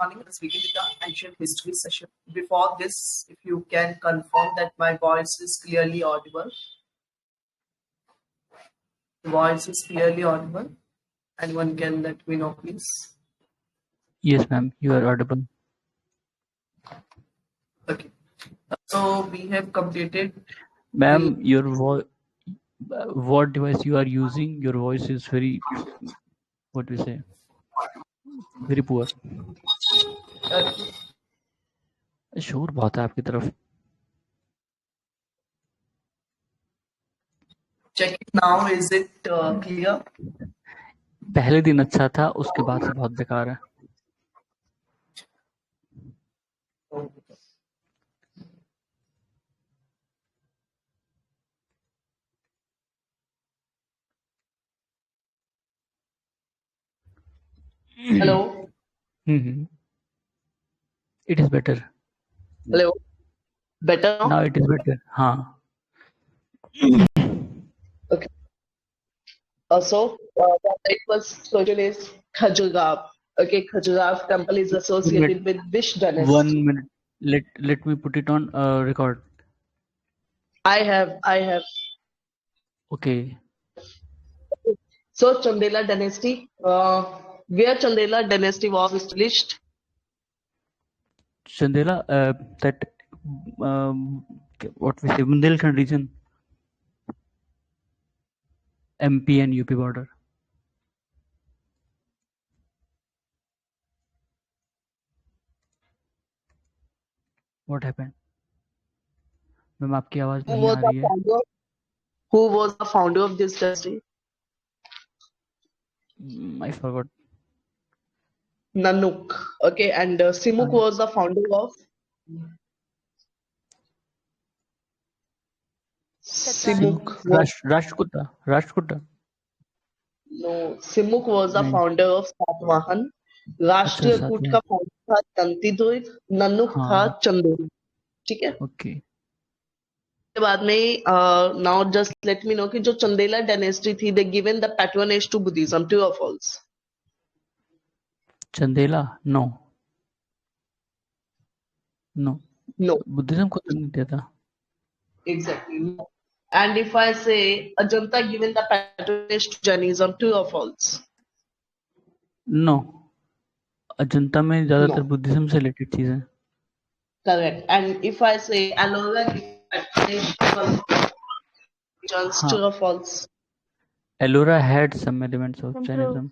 morning. Let's begin with the ancient history session. Before this, if you can confirm that my voice is clearly audible. The voice is clearly audible. Anyone can let me know, please. Yes, ma'am, you are audible. Okay. So we have completed. Ma'am, your voice, what device you are using, your voice is very, what we say, very poor. शोर बहुत है आपकी तरफ. Check it now. Is it clear? पहले दिन अच्छा था, उसके बाद से बहुत बेकार है. Hello. It is better. Hello. Better now? Now it is better. हाँ. Okay. The first question is Khajuraho. Okay, Khajuraho temple is associated with which dynasty? 1 minute. Let me put it on record. I have. Okay. So Chandela dynasty, where Chandela dynasty was established? Chandela, that what we say, Bundelkhand region, MP and UP border. What happened? Ma'am आपकी आवाज नहीं आ रही है. Who was the founder of this dynasty? I forgot. Nanuk. Okay, and Simuk was the founder of. Simuk. Rashtrakuta. No, Simuk was the founder of Satvahan. राष्ट्रीय कूट का founder था तंतिद्वैत, ननुक था चंदेल. ठीक है. ओके. के बाद में now just let me know कि जो चंदेला डायनेस्टी थी they given the patronage to Buddhism, true और फॉल्स? चंदेला नो बुद्धिज्म को तो नहीं दिया था. Exactly. And if I say Ajanta given the patronage to Jainism, true और फॉल्स? नो, अजंता में ज्यादातर बुद्धिज्म से रिलेटेड चीजें. करेक्ट. एंड इफ आई से Ellora true or false? Ellora had some elements of Jainism.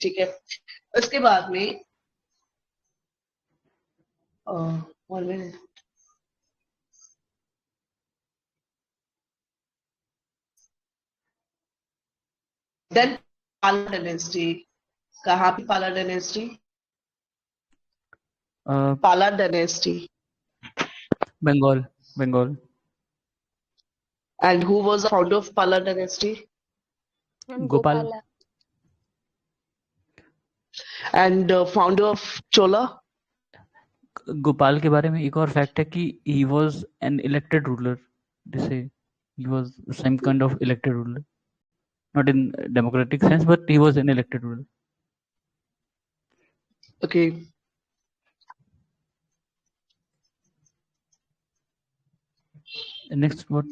ठीक है. उसके बाद में one minute. Then Pala dynasty. कहाँ पे Pala dynasty? Pala dynasty. Bengal. And who was the founder of Pala dynasty? Gopal. And founder of Chola? Gopal के बारे में एक और फैक्ट है कि he was an elected ruler. They say he was some kind of elected ruler, not in democratic sense, but he was an elected ruler. Okay. Next, what?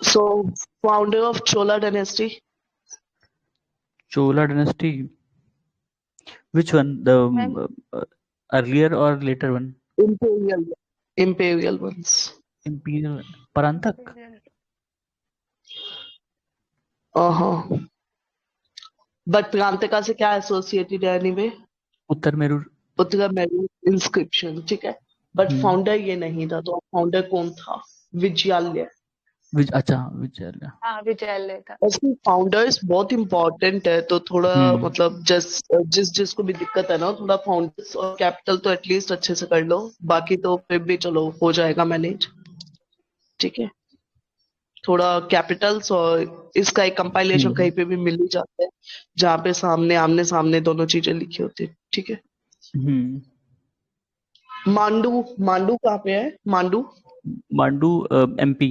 So, founder of Chola dynasty? Chola dynasty. Which one? The earlier or later one? Imperial ones. Imperial. Parantak. But Prantaka से क्या associated है anyway? उत्तर Meru inscription. ठीक है. But founder ये नहीं था. तो founder कौन था? विजयालय. विजयालय था. उसकी फाउंडर्स बहुत इंपॉर्टेंट है. तो थोड़ा मतलब जिसको भी दिक्कत है ना, थोड़ा फाउंडर्स और कैपिटल तो एटलीस्ट अच्छे से कर लो. बाकी तो फिर भी चलो हो जाएगा मैनेज. ठीक है. थोड़ा कैपिटल्स और इसका एक कंपाइलेशन कहीं पे भी मिल ही जाता है जहाँ पे आमने सामने दोनों चीजें लिखी होती है. ठीक है. मांडू कहाँ पे है? मांडू एमपी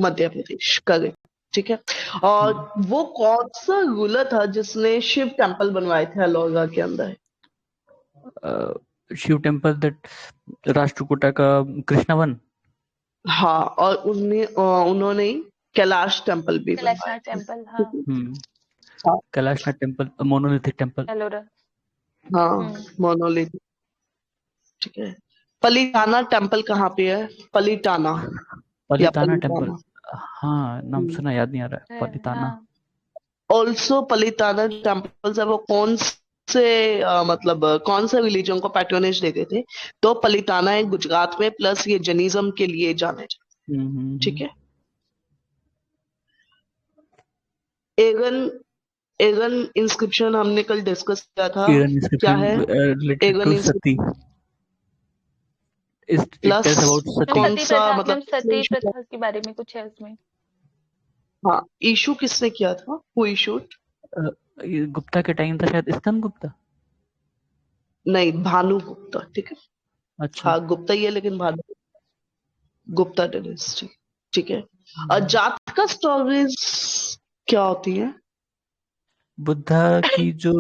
मध्य प्रदेश. करेक्ट. ठीक है. और वो कौन सा रूलर था जिसने शिव टेम्पल बनवाए थे अलोरा के अंदर? शिव टेम्पल दैट राष्ट्रकूटा का कृष्णावन। हाँ, और उन्होंने ही कैलाश टेम्पल भी बनवाए कैलाशनाथ थे। टेम्पल, हाँ। हाँ Kailashnath temple monolithic temple. Ellora. हाँ, मोनोलिथ, ठीक है। पलिताना टेम्पल कहाँ पे है? पलिताना या पलिताना टेम्पल, पलिताना। हाँ नाम सुना, याद नहीं आ रहा है। पलिताना। हाँ, ऑल्सो पलिताना टेम्पल्स है, वो कौन से मतलब कौन से रिलीजन को पैट्रोनेज देते थे? तो पलिताना है गुजरात में, प्लस ये जैनिज्म के लिए जाने जाते, ठीक है। एगन एगन इंस्क्रिप्शन हमने कल डिस्कस किया था, Iran क्या inscription है? related एगन to Sati. Inscription It plus tells about Sati. कौन सती सा प्रथा, मतलब मैम किसने सती issue किया? प्रथा के बारे में कुछ है उसमें। हाँ, इशू किसने किया था? Who issued? ये गुप्ता के टाइम था शायद, स्तन गुप्ता। नहीं, भानुगुप्ता, ठीक है। अच्छा। हाँ, गुप्ता ही है लेकिन भानु गुप्ता डायनेस्टी, ठीक है। और जातका स्टोरीज क्या होती है? बुद्धा की जो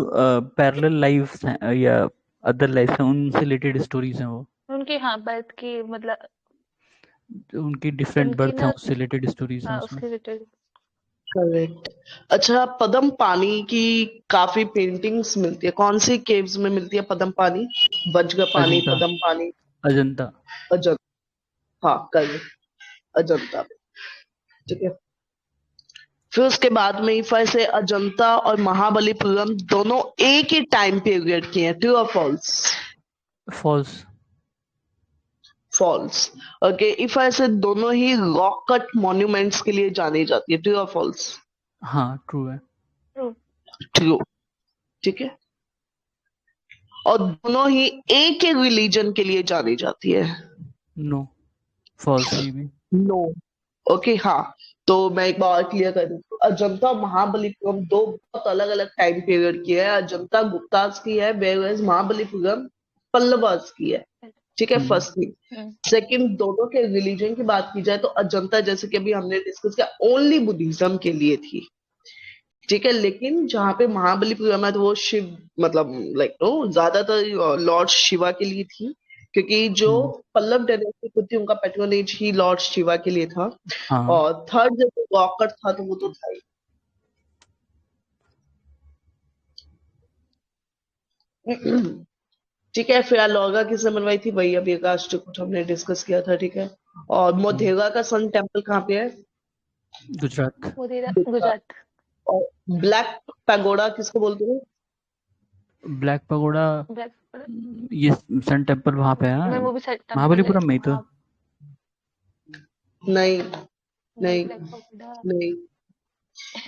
पैरेलल लाइफ्स हैं या अदर लाइफ्स हैं, उनसे रिलेटेड स्टोरीज हैं वो। उनकी, हाँ, बर्थ की मतलब जो उनकी डिफरेंट उनकी बर्थ है, ना, उससे रिलेटेड स्टोरीज हैं हाँ, उसमें। उसके रिलेटेड। करेक्ट। अच्छा, पदम पानी की काफी पेंटिंग्स मिलती है, कौन सी केव्स में मिलती है पदम पानी? वज्र पानी, अजंता। पदम पानी, अजंता। अजंता। हाँ, करेक्ट, अजंता में, ठीक है। फिर उसके बाद में इफा से अजंता और महाबलीपुरम दोनों एक ही टाइम पीरियड की हैं, ट्रू और फॉल्स? फॉल्स। फॉल्स। ओके, इफा से दोनों ही रॉक कट मॉन्यूमेंट्स के लिए जानी जाती है, ट्रू और फॉल्स? हाँ ट्रू है। ट्रू। ट्रू, ठीक है। और दोनों ही एक ही रिलीजन के लिए जानी जाती है। नो, फॉल्स ये भी। नो, ओके, हाँ। तो मैं एक बार और क्लियर कर दूं, अजंता और महाबलीपुरम दो बहुत अलग अलग टाइम पीरियड की है। अजंता गुप्तास की है, वेयरएज महाबलीपुरम पल्लवास की है, ठीक है। First thing. सेकंड, दोनों के रिलीजन की बात की जाए तो अजंता, जैसे कि अभी हमने डिस्कस किया, ओनली बुद्धिज्म के लिए थी, ठीक है। लेकिन जहाँ पे महाबलीपुरम है तो वो शिव मतलब लाइक नो ज्यादातर लॉर्ड शिवा के लिए थी, क्योंकि जो पल्लव डायनेस्टी खुद थी उनका पैट्रोनेज ही लॉर्ड शिवा के लिए था। हाँ। और थर्ड जब रॉकट था तो वो तो था ही। ठीक है। फिर लोगा किसने बनवाई थी? वही अभी राष्ट्रकूट हमने डिस्कस किया था, ठीक है। और मोधेरा का सन टेम्पल कहाँ पे है? गुजरात। गुजरात। और ब्लैक पैगोडा किसको बोलते हैं? ब्लैक पगोड़ा, ब्लैक, ये सन टेम्पल वहां पे है मैं ना, वो भी टेम्पल है महाबलीपुरम में ही तो। वहाँ। नहीं, नहीं, ब्लैक पगोडा। नहीं।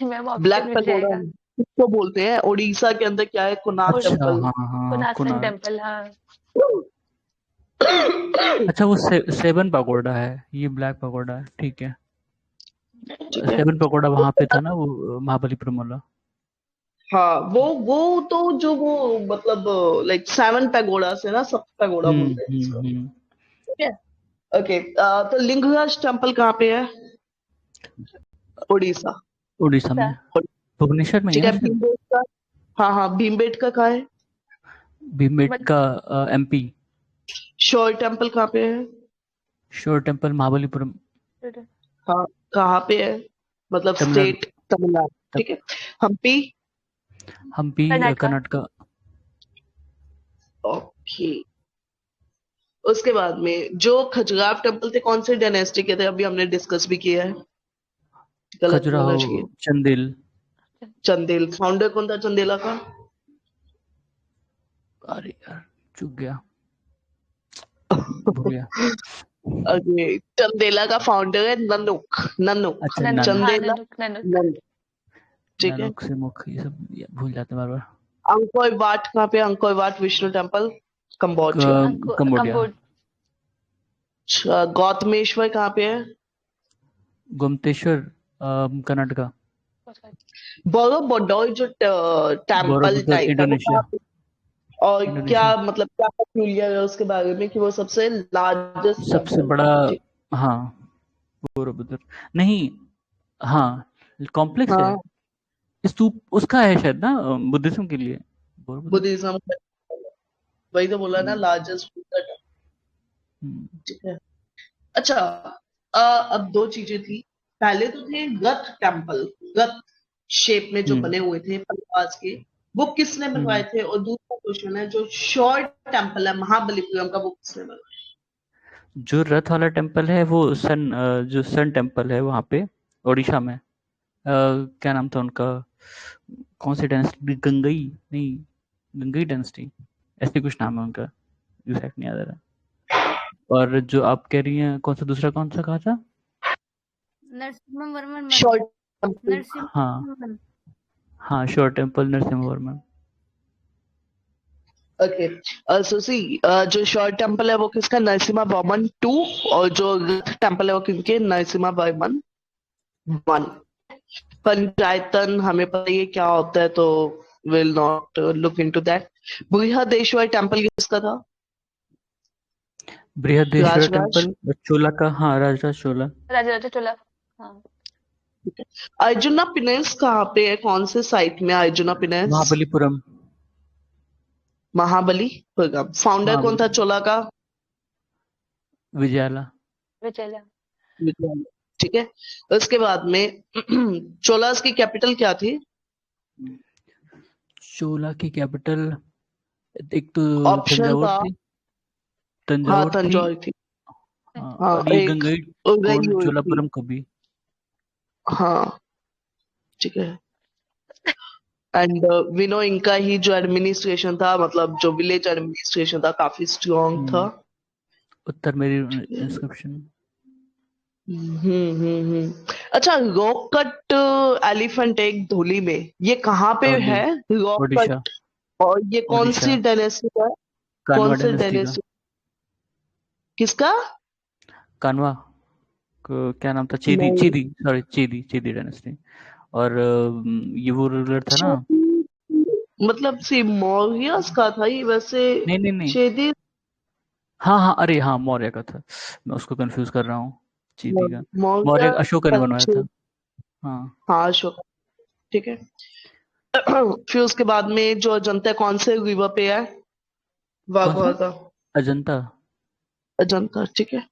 मैम ब्लैक ऑप्शन मिल पैगोडा जाएगा। किसको बोलते हैं? उड़ीसा के अंदर क्या है? कुनार उड़- अच्छा, टेम्पल। हाँ हाँ, कुनासन कुनार। टेम्पल, हाँ। अच्छा वो सेवन पगोड़ा है, ये ब्लैक पगोड़ा है, ठीक है। ठीक है। सेवन पगोड़ा वहां पे था ना, वो महाबलीपुरम वाला। हाँ, वो तो जो वो मतलब लाइक सेवन पैगोडा से ना, सब पैगोडा बोलते हैं इसको, हम्म। ठीक है। ओके, तो लिंगराज टेम्पल कहाँ पे है? उड़ीसा, उड़ीसा में, भुवनेश्वर में ही ठीक है है। ना शायद। भीमबेटका, हाँ हाँ, भीमबेटका कहाँ है? भीमबेटका बट का एमपी। शोर टेम्पल कहाँ पे है? श्योर टेम्पल महाबलीपुरम, हाँ, कहाँ पे है? मतलब तमिलनाडु। स्टेट तमिलनाडु, ठीक है। हम्पी, हम्पी कर्नाटका। कर्नाटका। ओके। उसके बाद में जो खजुराहो टेम्पल थे कौन से डायनेस्टी के थे? अभी हमने डिस्कस भी किया है, गलत नहीं होना खजुराहो, चाहिए। चंदेल। चंदेल। फाउंडर कौन था चंदेला का? अरे यार, चूक गया, भूल गया। अरे, चंदेला का फाउंडर है ननुक, ननुक, अच्छा, ननुक, नानक। हाँ, चंदेला, ननुक ननुक। ननुक, ठीक है। नानक से मुख, ये सब भूल जाते हैं बार बार। अंकोय वाट कहाँ पे? Angkor Wat Vishnu temple, Cambodia. Cambodia. Gautameshwar कहाँ पे है? गोमतेश्वर कर्नाटका। बोरोबुडोय जो टेम्पल बोरोबुदर टाइप है वो इंडोनेशिया। कहाँ पे? और क्या इंडोनेशिया मतलब क्या peculiar है उसके बारे में कि वो सबसे लार्जेस्ट सबसे टेम्पल बड़ा। है, ठीक? हाँ, बोरोबुदर नहीं, हाँ कॉम्प्लेक्स है। हाँ, स्तूप उसका है शायद ना, बुद्धिज्म के लिए, बोरोबुदर। बुद्धिज्म। वही तो बोला ना, हम्म, लार्जेस्ट रूलर। हम्म, ठीक है। अच्छा, अब दो चीजें थी। पहले तो थे गथ टेम्पल, गथ शेप में जो हम्म, बने हुए थे पलवास के, वो किसने बनवाए हम्म। थे? और दूसरा क्वेश्चन है, जो शॉर्ट टेम्पल है महाबलीपुरम का, वो किसने बनवाया? जो रथ वाला टेम्पल है वो जो सन टेम्पल है वहाँ पे उड़ीसा में। क्या नाम था उनका? कौन सी डायनेस्टी? गंगई? नहीं, गंगई डायनेस्टी, ऐसे कुछ नाम है उनका, एग्जैक्ट नहीं याद आ रहा। और जो आप कह रही हैं कौन सा, दूसरा कौन सा कहा था? नरसिम्हा वर्मन। Shore temple. नरसिम्हा हाँ, वर्मन। हाँ, shore temple Narasimha Varman. Okay. So see, जो शॉर्ट टेम्पल है वो किसका? नरसिम्हा वर्मन टू। और जो गथ टेम्पल है वो किनके? नरसिम्हा वर्मन वन। पंचायतन हमें पता ही है क्या होता है, तो will not look into that. Brihadeshwara temple किसका था? बृहदेश्वर राजराज। टेम्पल चोला का, हाँ, राजराज चोला। राजा चोला। हाँ। अर्जुना पिनेस कहाँ पे है? कौन से साइट में अर्जुना पिनेस? महाबलीपुरम। महाबलीपुरम। फाउंडर कौन था महाबलीपुरम। चोला का? विजयाला। विचला। विजयनगर। ठीक है। उसके बाद में चोलास की कैपिटल क्या थी? चोला की कैपिटल एक तो ऑप्शन तंजावुर था। थी। हाँ, तंजावुर थी। तंजौर थी। हाँ, हाँ, और ये एक गंगई कोंड उदयपुर थी। चोलापुरम कभी। हाँ, ठीक है। एंड वी नो इनका ही जो एडमिनिस्ट्रेशन था, मतलब जो विलेज एडमिनिस्ट्रेशन था, काफी स्ट्रॉन्ग था। उत्तर मेरी ठीक है। इंस्क्रिप्शन। अच्छा, रॉक कट एलिफेंट एक धौली में, ये कहाँ पे धौली, है? रॉक ओडिशा। कट। और ये कौन ओडिशा, सी डायनेस्टी का है? कानवा कौन से डायनेस्टी का। डायनेस्टी? किसका? कानवा क्या नाम था? चीदी, नहीं। चीदी, सॉरी, चीदी, चीदी डायनेस्टी। और ये वो रूलर था ना। मतलब सी मौर्यस का था ये वैसे। नहीं, नहीं, नहीं। चेदिर। हाँ, हाँ, अरे हाँ, मौर्य का था। मैं उसको कंफ्यूज कर रहा हूँ। चीदी का। मौर्य। मौर्य अशोका ने बनवाया अच्छे। था। हाँ। हाँ, अशोक। ठीक है। फिर उसके बाद में जो अजंता है, कौन से रिवर पे है? कौन सा? वाघवा का। अजंता। अजंता, ठीक है।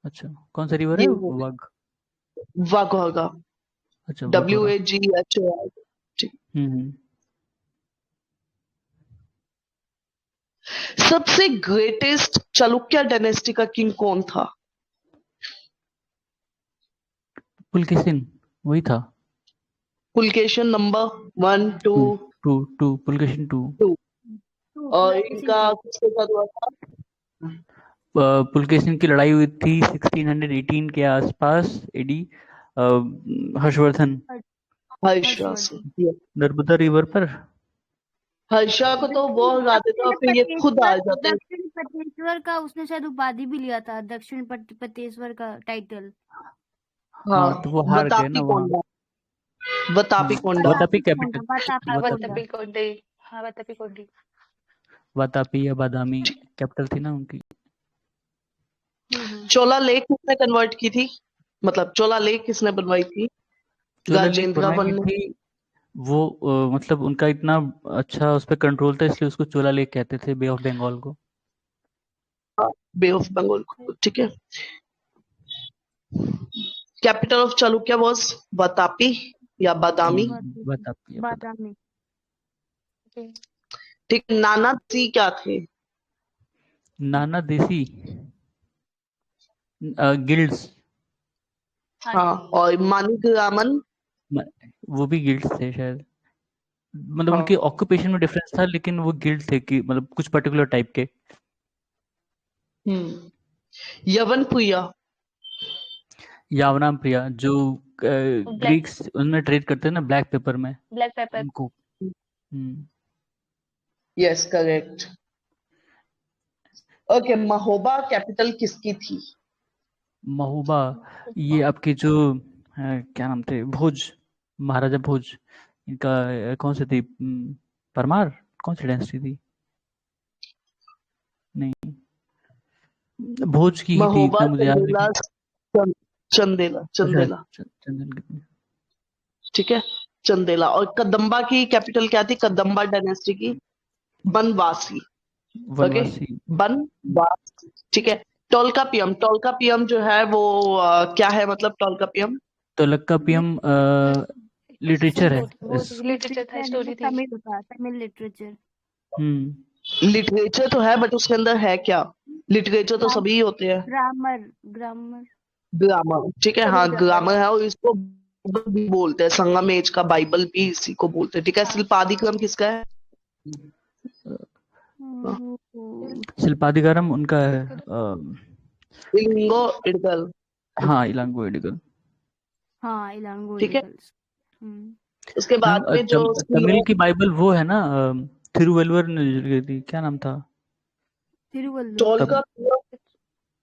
अच्छा, कौन सा रिवर है? ये वाघ? वाघवा का। अच्छा, वाघोरा। WAGHOR। ठीक। हम्म। सबसे ग्रेटेस्ट चालुक्य डायनेस्टी का किंग कौन था? पुलकेशिन, वही था। Pulakeshin number 1, 2, two, two, two, Pulakeshin two. 2। और पुलकेशिन इनका टू। किसके साथ हुआ था? पुलकेशिन की लड़ाई हुई थी 1618 के आसपास एडी। हर्षवर्धन, हर्षा से। हर्षवर्धन। Yes। नर्मदा रिवर पर। हर्षा को तो वो हराते थे और फिर ये खुद आ जाते हैं। दक्षिण पटेश्वर का उसने शायद उपाधि भी लिया था, दक्षिण पटेश्वर का टाइटल। हाँ, तो हाँ, वो हार गए बतापी ना वहाँ। कोंडा। बतापी कोंडा। वातापी बतापी कैपिटल। कोंडा, बतापी हाँ, वातापी। कोंडा। वतपी कोंडी। हाँ, वतपी कोंडी। वातापी या बादामी कैपिटल थी ना उनकी। चोला लेक किसने कन्वर्ट की थी? मतलब चोला लेक किसने बनवाई थी? चोला लेक राजेंद्र बनवाई वन की ने। थी। वो मतलब उनका इतना अच्छा उस पर कंट्रोल था, इसलिए उसको चोला लेक कहते थे, बे ऑफ बंगाल को। बे ऑफ बंगाल को, ठीक है। Capital of Chalukya was Vatapi या बादामी। वातापी या बादामी। बादामी। ओके। ठीक है। नाना जी क्या थे? नाना देसी, गिल्ड्स। हाँ हाँ, जी। और मानिक रामन। वो भी गिल्ड्स थे शायद। मतलब हाँ। उनके ऑक्यूपेशन में डिफरेंस था, लेकिन वो गिल्ड थे कि मतलब कुछ पर्टिकुलर टाइप के। यवन पुया। यावनाम प्रिया, जो ब्लैक ग्रीक्स उनमें ट्रेड करते हैं ना, ब्लैक पेपर में। Black pepper. उनको। Hmm. Yes, correct. Okay, Mahoba capital किसकी थी? महोबा, ये आपके जो क्या नाम थे, भोज, महाराजा भोज। इनका कौन सी थी? परमार, कौन सी डायनेस्टी थी? नहीं, भोज की ही थी, महोबा, इतना मुझे याद है चंदेला, कि। चंदेला, अच्छा, चंदेला। चंदन की। ठीक है। चंदेला। और कदम्बा की कैपिटल क्या थी? कदम्बा डायनेस्टी की? बनवासी। वनवासी। बनवास, ठीक है। टोलकापियम जो है वो क्या है, मतलब टोलकापियम? तोलक्कापियम लिटरेचर है। लिटरेचर था, स्टोरी थी। तमिल का, तमिल लिटरेचर। लिटरेचर तो है बट उसके अंदर है क्या? लिटरेचर तो सभी होते हैं। Grammar, grammar. ग्रामर, ठीक है, हाँ ग्रामर है, और इसको बाइबल भी बोलते हैं, संगम एज का बाइबल भी इसी को बोलते हैं, ठीक है। शिल्पादिक्रम किसका है? शिल्पादिकारम उनका है। इलिंगो इडगल, हाँ, इलांगो एडिगल। हाँ, इलांगो ठीक है। एडिगल्स। उसके बाद में जो तमिल की बाइबल वो है ना, थिरुवल्लुवर ने लिखी थी, क्या नाम था? तिरुवल्लुवर। टोलकापियम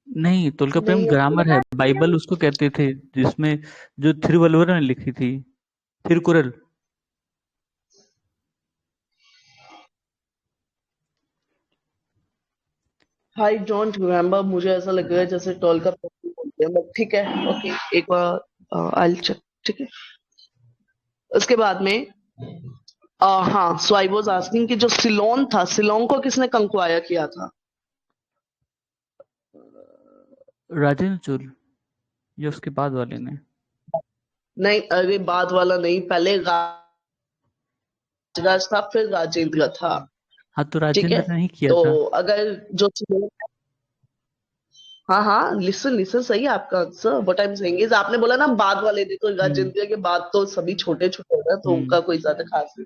नहीं, तोलकाप्पियम नहीं है। ग्रामर है, बाइबल उसको कहते थे, जिसमें जो थिरुवल्लुवर ने लिखी थी, थिरुकुरल। आई डोंट रिमेम्बर, मुझे ऐसा लग रहा है जैसे टोलकापियम बोलते हैं, बट ठीक है, ओके, एक बार आई चेक, ठीक है। उसके बाद में हाँ, सो आई वाज आस्किंग कि जो सिलोन था, सिलोन को किसने कंक्वायर किया था? राजेंद्र चोल, या उसके बाद वाले ने? नहीं, अरे बाद वाला नहीं, पहले राजराज था, फिर राजेंद्र था, हाँ, तो ठीक है। राजेंद्र ने ही किया तो था। अगर जो सिलोन, हाँ हाँ, लिसन लिसन, सही है आपका answer. What I am saying is, आपने बोला ना बाद वाले थे, तो राजेंद्र के बाद तो सभी छोटे छोटे हो गए, तो उनका कोई ज्यादा खास नहीं,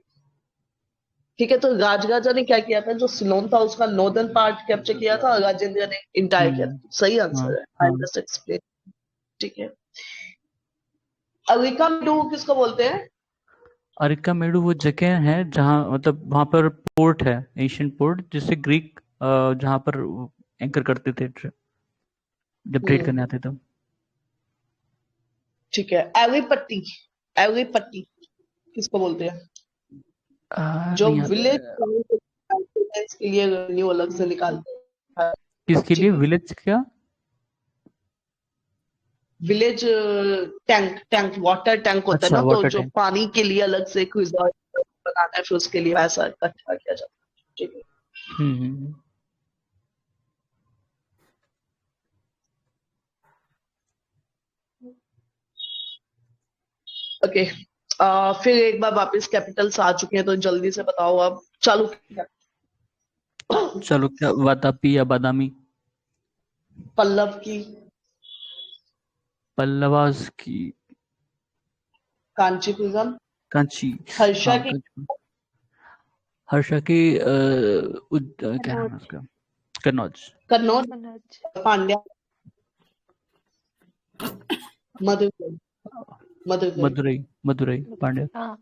ठीक है। तो राजराजा ने क्या किया था, जो सिलोन था उसका नॉर्दर्न पार्ट कैप्चर किया था, और राजेंद्र ने इंटायर किया था। सही हाँ, आंसर है, आई हाँ। जस्ट एक्सप्लेन, ठीक है। अरिकामेडु किसको बोलते हैं? अरिकामेडु वो जगह है जहाँ, मतलब वहां पर पोर्ट है, एशियन पोर्ट, जिससे ग्रीक जहाँ पर एंकर करते थे जब ट्रेड करने आते तब। ठीक है। एविपट्टी, एविपट्टी किसको बोलते हैं? जो नहीं याद विलेज है। के लिए रेवेन्यू अलग से निकालते हैं, किसके लिए? ठीक है। विलेज क्या? Village tank, tank water tank होता है अच्छा, ना, तो वाटर जो टैंक। पानी के लिए अलग से एक रिजर्व बनाना है, फिर उसके लिए पैसा इकट्ठा किया जाता है, ठीक है। हम्म। ओके, फिर एक बार वापस कैपिटल्स आ चुके हैं, तो जल्दी से बताओ अब। चालू, चलो, क्या वातापी या बादामी? पल्लव की, पल्लवास की। कांचीपुरम, कांची। हर्षा हाँ, की, कांची। हर्षा की क्या नाम है उसका? कन्नौज। कन्नौज, मनोज। पांड्या, मधुरगढ़, मधुरगढ़, मदुरई। मदुरई पांड्या। हाँ,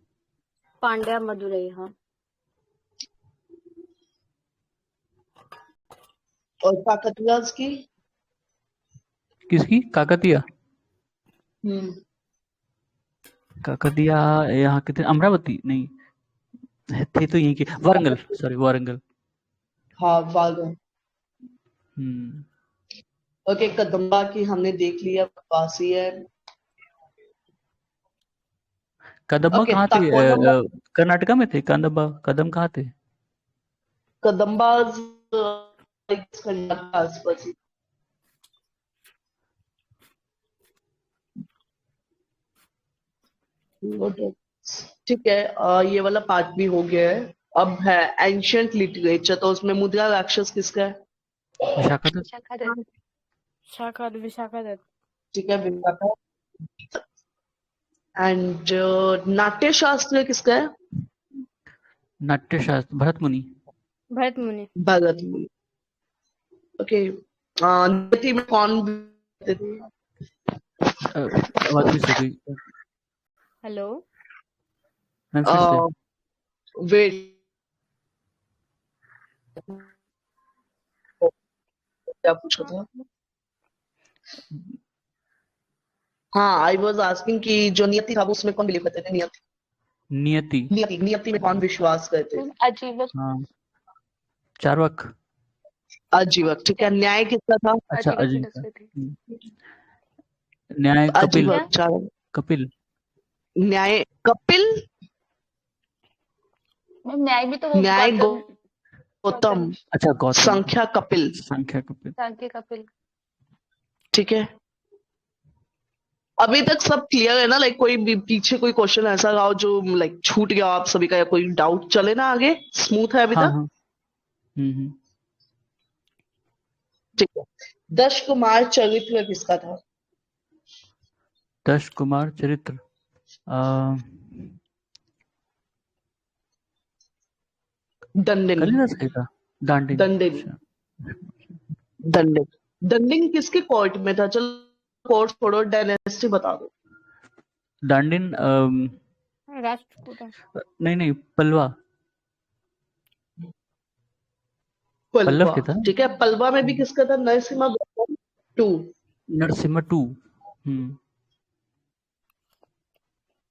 पांड्या, मदुरई, हाँ। और काकतियास की। किसकी? काकतिया। हम्म, काकतिया यहाँ के थे, अमरावती नहीं थे तो यहीं के, वारंगल, सॉरी, वारंगल। हाँ, वागड़। हम्म। ओके, कदम्बा की हमने देख लिया, वासी है। कदम्बा ओके, कहाँ थे? ताकोलम, कर्नाटका में थे कदम्बा। कदम कहाँ थे? कदम्बाज कर्नाटक के आसपास ही। ठीक है, ये वाला पार्ट भी हो गया है। अब है एंशियंट लिटरेचर, तो उसमें मुद्रा राक्षस किसका है? विशाखादत्त। शाखादत्त। विशाखादत्त। ठीक है, विशाखा। एंड नाट्य शास्त्र किसका है? नाट्यशास्त्र भरत मुनि। भरत मुनि। भगत मुनि। ओके, नियति में कौन थे? आवाज मिस हो गई। हेलो। मैम फिर से। वेट, क्या पूछा था? हाँ, आई वाज आस्किंग कि जो नियति था वो उसमें कौन बिलीव करते थे? नियति, नियति। नियति, नियति में कौन विश्वास करते थे? आजीवक। हाँ, चार्वाक। आजीवक, ठीक है। न्याय किसका था? अच्छा, आजीवक अजीब का। फिलोसफी। न्याय कपिल। आजीवक, चार। कपिल। न्याय कपिल, मैम न्याय भी तो वो न्याय गौतम। गौतम, अच्छा गौतम, संख्या कपिल, संख्या कपिल। सांख्य कपिल। ठीक है। अभी तक सब क्लियर है ना? लाइक कोई भी पीछे कोई क्वेश्चन ऐसा रहा हो जो लाइक छूट गया हो आप सभी का, या कोई डाउट चले ना आगे? स्मूथ है अभी हाँ तक? हाँ। हम्म। ठीक है। दश कुमार चरित्र किसका था? दश कुमार चरित्र दंडिन। कालिदास का ही था। दांडिन। दंडिन। अच्छा। दंडिन। दंडिन किसके कोर्ट में था? चलो कोर्ट छोड़ो, डायनेस्टी बता दो। दांडिन राष्ट्रकूट। नहीं नहीं, पल्लवा। पल्लव पल्लवा। के था। ठीक है। पल्लवा में भी किसका था? Narasimha Varman two. Narasimha two.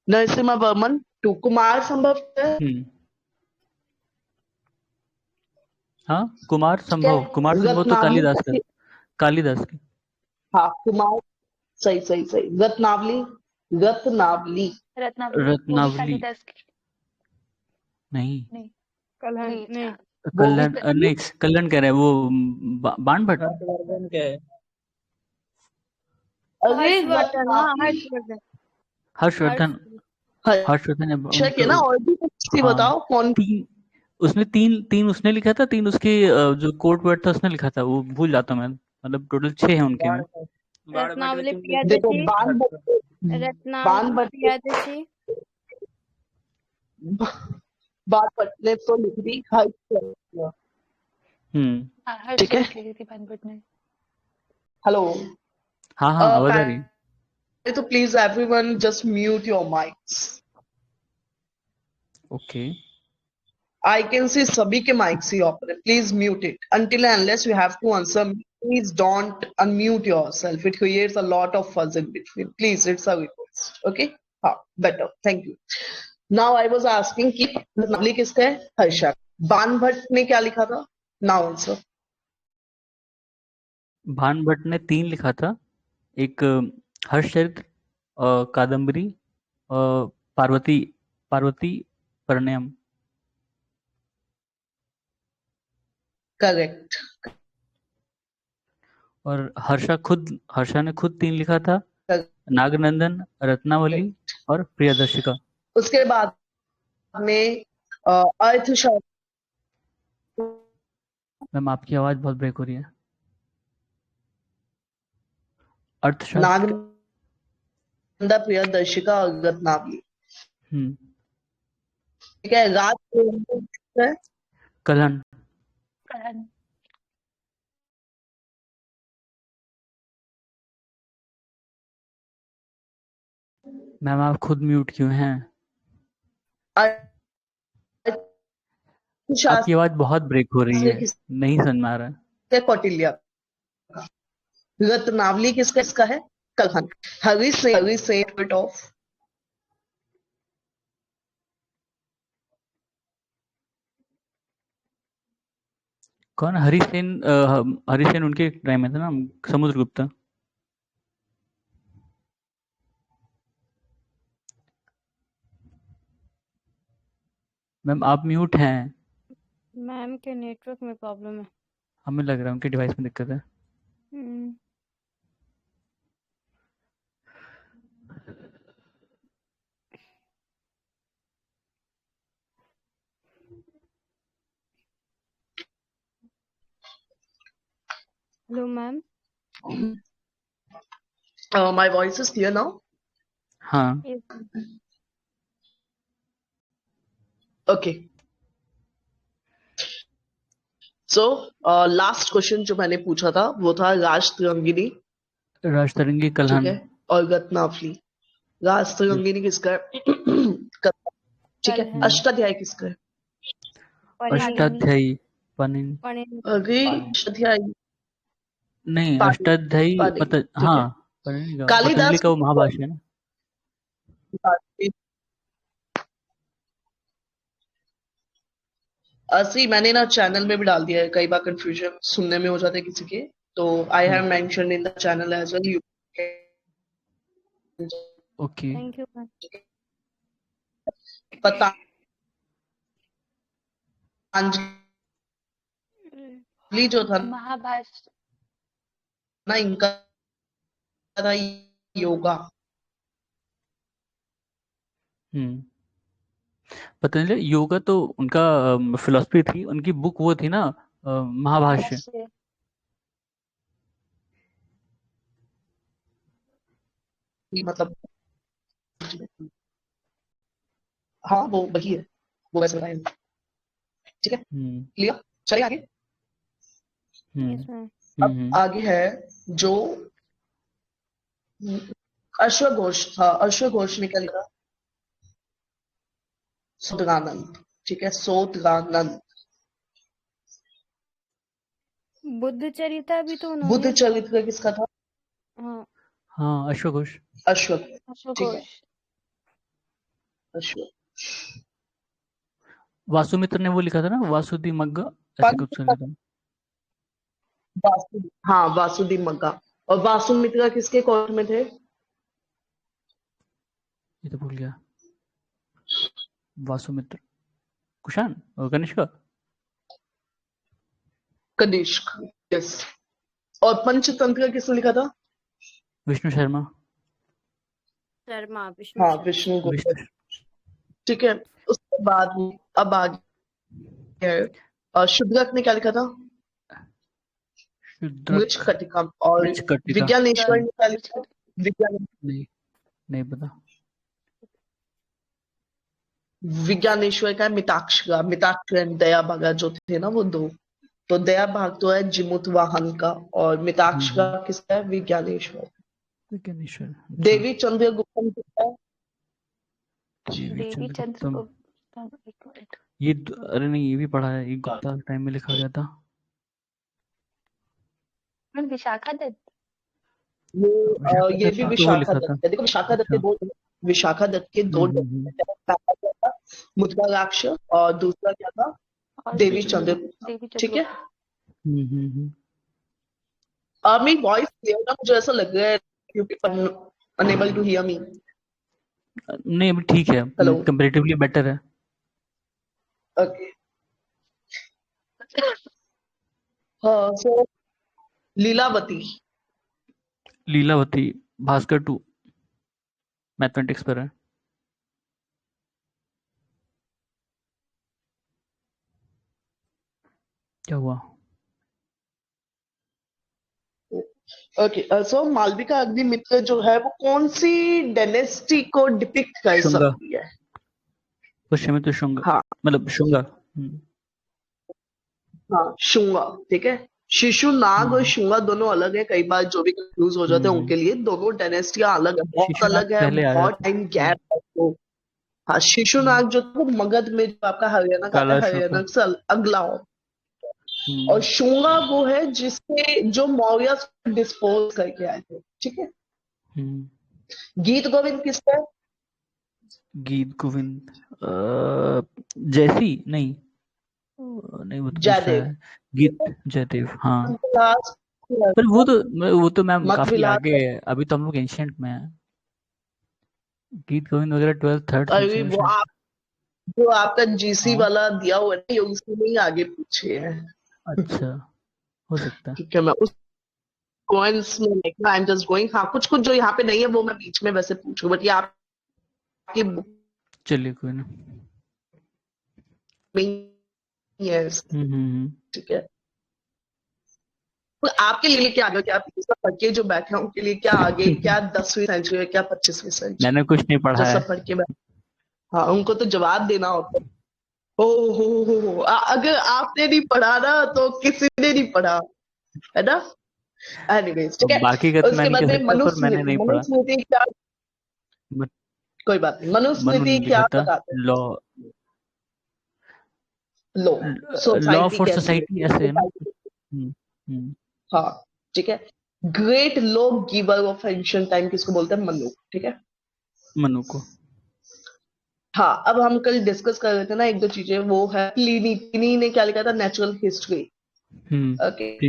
Narasimha Varman two. Kumarasambhava है? हाँ, कुमार ठीक है। संभव, कुमार संभव तो रत्नावली कालिदास का। कालिदास की। हाँ, कुमार। सही सही सही। रत्नावली। रत्नावली। रत्नावली वो भी रत्नावली कालिदास की। नहीं। नहीं कलहन नहीं नहीं। था। वो भी कल्याण नहीं, कल्याण कह रहे हैं वो बाण भट्ट। हर्षवर्धन क्या है? अरे हर्षवर्धन। हाँ, रत्नावली। हर्षवर्धन। हर्षवर्धन। हर्ष हर्षवर्धन है चेक है उनका। ना? और भी कुछ थी, हाँ, बताओ कौन? तीन। उसमें तीन तीन उसने लिखा था, तीन उसके जो कोर्ट वर्ड था उसने लिखा था, वो भूल जाता हूँ मैं। मतलब टोटल 6 हैं उनके में। बाण भट्ट ने रत्नावली क्यों लिखी? देखो प्रियदर्शी। बाण भट्ट। बाण रत्नावली भट्ट। प्रियदर्शी। बाण भट्ट ने तो लिख दी हर्षवर्धन। हम्म। हाँ, ठीक है। हर्षचरित लिखी थी बाणभट्ट ने। हेलो। हाँ हाँ, आवाज आ रही है। तो please everyone just mute your mics. Okay. I can see सभी के mics ही open है. Please mute it. Until and unless you have to answer me, please don't unmute yourself. It creates a lot of fuzz in between. Please, it's a request. Okay? हाँ, better. Thank you. Now I was asking कि रत्नावली किसका है? हर्षा। बाण भट्ट ने क्या लिखा था? Now answer. भान भट्ट ने 3 लिखा था। एक हर्षचरित्र, कादम्बरी, पार्वती पार्वती परिणयम। Correct. और हर्षा ने खुद 3 लिखा था। Correct. नागनंदन, रत्नावली और प्रियदर्शिका। उसके बाद में अर्थशास्त्र। मैम आपकी आवाज बहुत ब्रेक हो रही है। अर्थशास्त्र। नागनंदा, प्रियदर्शिका और रत्नावली। हम्म। ठीक है। राज कलहन। कलहन। मैम आप खुद म्यूट क्यों हैं? आपकी आवाज बहुत ब्रेक हो रही है, नहीं समझ में आ रहा है। कौटिल्य। रत्नावली किसका है? कलहन। हरि सेन बिट ऑफ। कौन? हरिसेन उनके टाइम में था ना, समुद्रगुप्त। मैम आप म्यूट हैं। मैम के नेटवर्क में प्रॉब्लम है। हमें लग रहा है उनके डिवाइस में दिक्कत है। Hello ma'am. My voice is clear now? हाँ। ओके। सो लास्ट क्वेश्चन जो मैंने पूछा था वो था राष्ट्ररंगिनी। राजतरंगी ठीक कलहन। है। और रत्नावली। राष्ट्ररंगिनी किसका है? ठीक है। कलहन। अष्टाध्यायी किसका है? अष्टाध्यायी पाणिनि। पाणिनि। अरे अष्टाध्यायी नहीं, पाणिनि। अष्टाध्यायी पाणिनि। ठीक हाँ, है। पाणिनि का, पतंजलि कालिदास का वो महाभाष्य है ना। ऐसे ही मैंने ना चैनल में भी डाल दिया है, कई बार कंफ्यूजन सुनने में हो जाता है किसी के, तो I have mentioned in the channel as well. You okay. Thank you ma'am. Patanjali ये जो था महाभाष्य। ना, इनका था योगा। पतंजलि योगा तो उनका फिलॉसफी थी, उनकी बुक वो थी ना महाभाष्य। भाष्य। मतलब हाँ वो वही है, वो वैसे बताया। ठीक है, क्लियर, चलिए आगे। Yes, ma'am. अब आगे है जो अश्वघोष था, अश्वघोष ने क्या लिखा? सोदगानंद। ठीक है, सोदगानंद। बुद्ध चरिता भी तो उन्होंने बुद्ध लिखा। चरित्र किसका था? हाँ, हाँ अश्वघोष। अश्वघोष। ठीक है, अश्वघोष। अश्व। वासुमित्र ने वो लिखा था ना, वासुदी मग्गा, ऐसे कुछ लिखा था। हाँ वासुदी मग्गा। और वासुमित्र किसके कोर्ट में थे? ये तो भूल गया। वासुमित्र, कुषाण और कनिष्का। कनिष्क, यस। और पंचतंत्र किसने लिखा था? विष्णु शर्मा। शर्मा, विष्णु हाँ शर्मा। विष्णु गुप्त। विष्णु ठीक है, उसके बाद अब आगे है शुद्रक ने क्या लिखा था? मृच शुद्रक, कटिका। और मृच कटिका। विज्ञानेश्वर ने क्या लिखा? नहीं, नहीं पता। विज्ञानेश्वर का है मिताक्षरा। मिताक्षरा एंड दया भागा जो थे ना वो दो। तो दया भाग तो है जिमुत वाहन का, और मिताक्षरा किसका है? विज्ञानेश्वर। विज्ञानेश्वर। देवी चंद्रगुप्तम किसका है? देवी चंद्रगुप्तम। एक मिनट। ये अरे नहीं, ये भी पढ़ा है, ये गुप्ता टाइम में लिखा गया था। विशाखा दत्त। ये भी तो वो विशाखा लिखा दत्त था। है। देखो विशाखा दत्त के दो, विशाखा दत्त के दो मुद्राराक्ष, और दूसरा क्या था? और देवी चंद्रगुप्ता। देवी ठीक है, चंद्रगुप्ता। मेरी वॉइस क्लियर ना? मुझे ऐसा लग रहा है क्योंकि अनेबल टू हियर मी। नहीं अभी ठीक है, हेलो, कंपैरेटिवली बेटर है। ओके। हाँ, सो लीलावती। लीलावती भास्कर 2 मैथमेटिक्स पर है। क्या हुआ? ओके, सो मालविका अग्निमित्र जो है वो कौन सी डायनेस्टी को डिपिक्ट कर शुंगा। सकती है? पुष्यमित्र शुंगा, हाँ मतलब शुंगा। हाँ, शुंगा। ठीक है, शिशु नाग और शुंगा दोनों अलग है। कई बार जो भी कंफ्यूज हो जाते हैं उनके लिए, दोनों डायनेस्टियां अलग है, बहुत शिशुनाग अलग है, पहले आया बहुत था। टाइम गैप है तो। हाँ, शिशु नाग जो था वो मगध में, जो आपका हरियाणा का आता काला है, अशोका। हरियाणा से अगला हो। और शुंगा वो है जिसके जो मौर्य डिस्पोज करके आए थे। ठीक है, गीत गोविंद किसका है? गीत गोविंद जैसी नहीं, नहीं वो तो दूसरा जयदेव। है। गीत जयदेव, हाँ। मखविलास, पर वो तो मैम काफी मखविलास। आगे है, अभी तो हम लोग एंशियंट में है। गीत गोविंद वगैरह 12th 3rd अरे सेंचुरी में वो शायद। आप जो आपका जीसी हाँ वाला दिया हुआ है ना, ये उसमें ही आगे पीछे है। अच्छा, हो सकता है। ठीक है, मैं उस पॉइंट्स में देखना, आई एम जस्ट गोइंग। हाँ, कुछ कुछ जो यहाँ पे नहीं है वो मैं बीच में वैसे पूछूं, बट ये आपकी बुक चलिए कोई ना। में ही है। ठीक है, तो आपके लिए क्या आगे, क्या आप इसका पढ़ के जो बैठे हैं उनके लिए क्या आगे, क्या 10वीं सेंचुरी है, क्या 25वीं सेंचुरी? मैंने कुछ नहीं पढ़ा जो है। सब पढ़ के हाँ, उनको तो जवाब देना होता है। हो अगर आपने नहीं पढ़ा ना तो किसी ने नहीं पढ़ा, है ना? एनीवेज, ठीक है। बाकी का तो मैं उसके नहीं बाद कह में सकता, पर मैंने मनुस्मृति। नहीं पढ़ा। मनुस्मृति क्या? कोई बात नहीं, मनु मनुस्मृति ने क्या लिखा था। बताते हैं? Law, low, law society for कैसी सोसाइटी होती ऐसे है ना। है? हाँ, ठीक है। Great law giver of ancient time किसको बोलते हैं? मनु। ठीक है, मनु को। हाँ। अब हम कल डिस्कस कर रहे थे ना एक दो चीजें, वो है प्लिनी। प्लिनी ने क्या लिखा था? Natural history. ओके,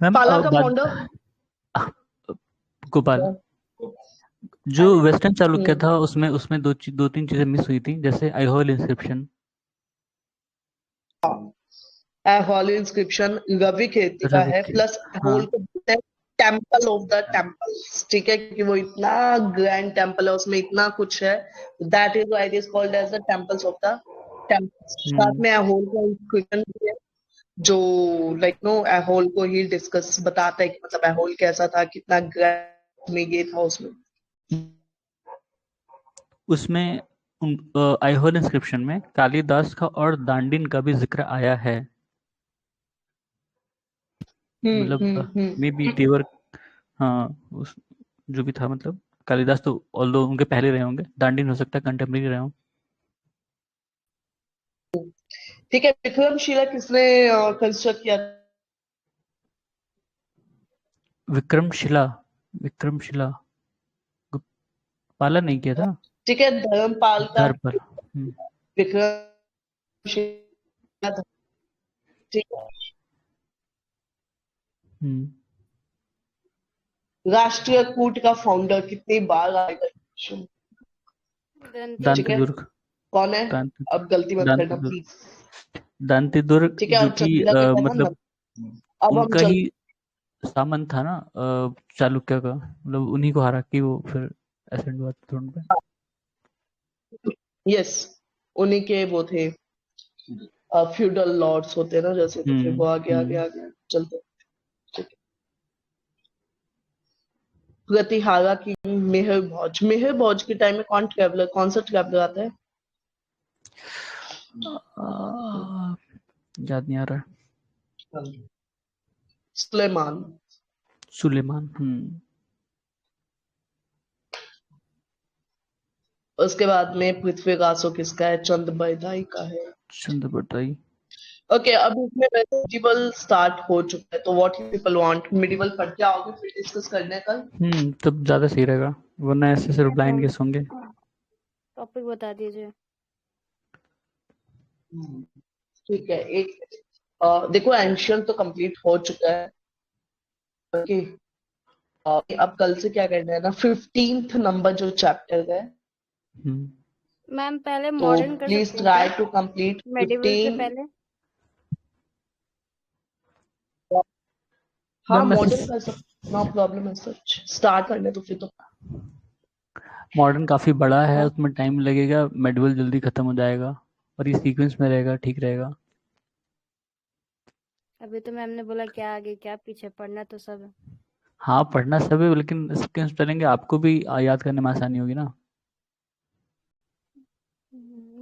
मैम पाला का फाउंडर? गोपाल। जो वेस्टर्न चालुक्य हम्म था उसमें उसमें दो तीन चीजें मिस हुई थी, जैसे आईहोल इंस्क्रिप्शन। ऐहोल इंस्क्रिप्शन रवि कीर्ति का है, रवि। प्लस हाँ। ऐहोल को बोलते हैं टेम्पल ऑफ द टेम्पल्स, ठीक है, क्योंकि वो इतना ग्रैंड टेम्पल है, उसमें इतना कुछ है, that is why it is called as the temples of the temples. साथ में ऐहोल का इंस्क्रिप्शन भी है, जो लाइक नो ऐहोल को ही डिस्कस बताता है कि मतलब ऐहोल कैसा था, कितना ग्रैंड में ये था उसमें। उसमें आईहोल इंस्क्रिप्शन में कालिदास का और दांडिन का भी जिक्र आया है। मतलब मे बी देवर, हाँ उस जो भी था, मतलब कालिदास तो ऑल्दो उनके पहले रहे होंगे, दांडिन हो सकता है कंटेम्परेरी रहे हों। ठीक है, विक्रमशिला किसने कंस्ट्रक्ट किया? विक्रमशिला। विक्रमशिला पालन नहीं किया था। ठीक है, धर्मपाल का धरपर। विक्रमशिला था, ठीक है। राष्ट्रीय कूट का फाउंडर कितनी बार आएगा क्वेश्चन? ठीक है, दांतिदुर्ग। कौन है? दांति अब गलती मत करना दांतिदुर्ग। प्लीज। दांतिदुर्ग ठीक है, जो और कि चंद्रिका का है ना, मतलब अब हम उनका चल ही सामंत था ना, चालुक्य का, मतलब उन्हीं को हरा के वो फिर एसेंड हुआ था थ्रोन पे। यस, उन्हीं के वो थे, फ्यूडल लॉर्ड्स होते हैं ना जैसे, तो फिर वो आगे आगे आगे चलते। ठीक है, प्रतिहारा की मेहर भौज, मेहर भौज के टाइम में कौन सा ट्रैवलर आता है? याद नहीं आ रहा। सुलेमान। सुलेमान। उसके बाद में पृथ्वीरासो किसका है? चंद बरदाई का है। चंद बरदाई। ओके, अब इसमें वैसे मिडिवल स्टार्ट हो चुका है, तो व्हाट पीपल वांट, मिडिवल पढ़ के आओगे फिर डिस्कस करने का? तब ज्यादा सही रहेगा, वरना ऐसे सिर्फ ब्लाइंड गेस होंगे। टॉपिक बता दीजिए। ठीक है, एक देखो एंशियंट तो कंप्लीट हो चुका है। ओके, अब कल से क्या करना है ना, 15th नंबर जो चैप्टर है, मैम पहले तो मॉडर्न कर प्लीज सकते हैं ट्राई क्या, टू कंप्लीट मेडिवल से 15। पहले? हाँ, मॉडर्न कर सकते, नो प्रॉब्लम है, सच स्टार्ट करने तो फिर तो। मॉडर्न काफी बड़ा है, हाँ, उसमें टाइम लगेगा, मेडिवल जल्दी खत्म हो जाएगा, और ये सीक्वेंस में रहेगा, ठीक रहेगा। अभी तो मैम ने बोला क्या आगे क्या पीछे, पढ़ना तो सब है। हाँ पढ़ना सब है, लेकिन सीक्वेंस चलेंगे, आपको भी याद करने में आसानी होगी ना।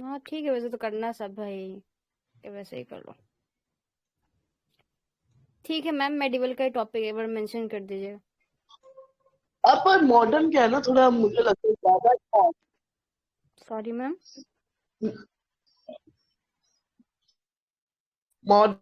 हाँ ठीक है, वैसे तो करना सब है ही, वैसे ही कर लो। ठीक है मैम, मेडिवल का टॉपिक एक बार मेंशन कर दीजिए। अब पर मॉडर्न क्या है ना, थोड़ा मुझे लगता है ज्यादा सॉरी मैम। मॉडर्न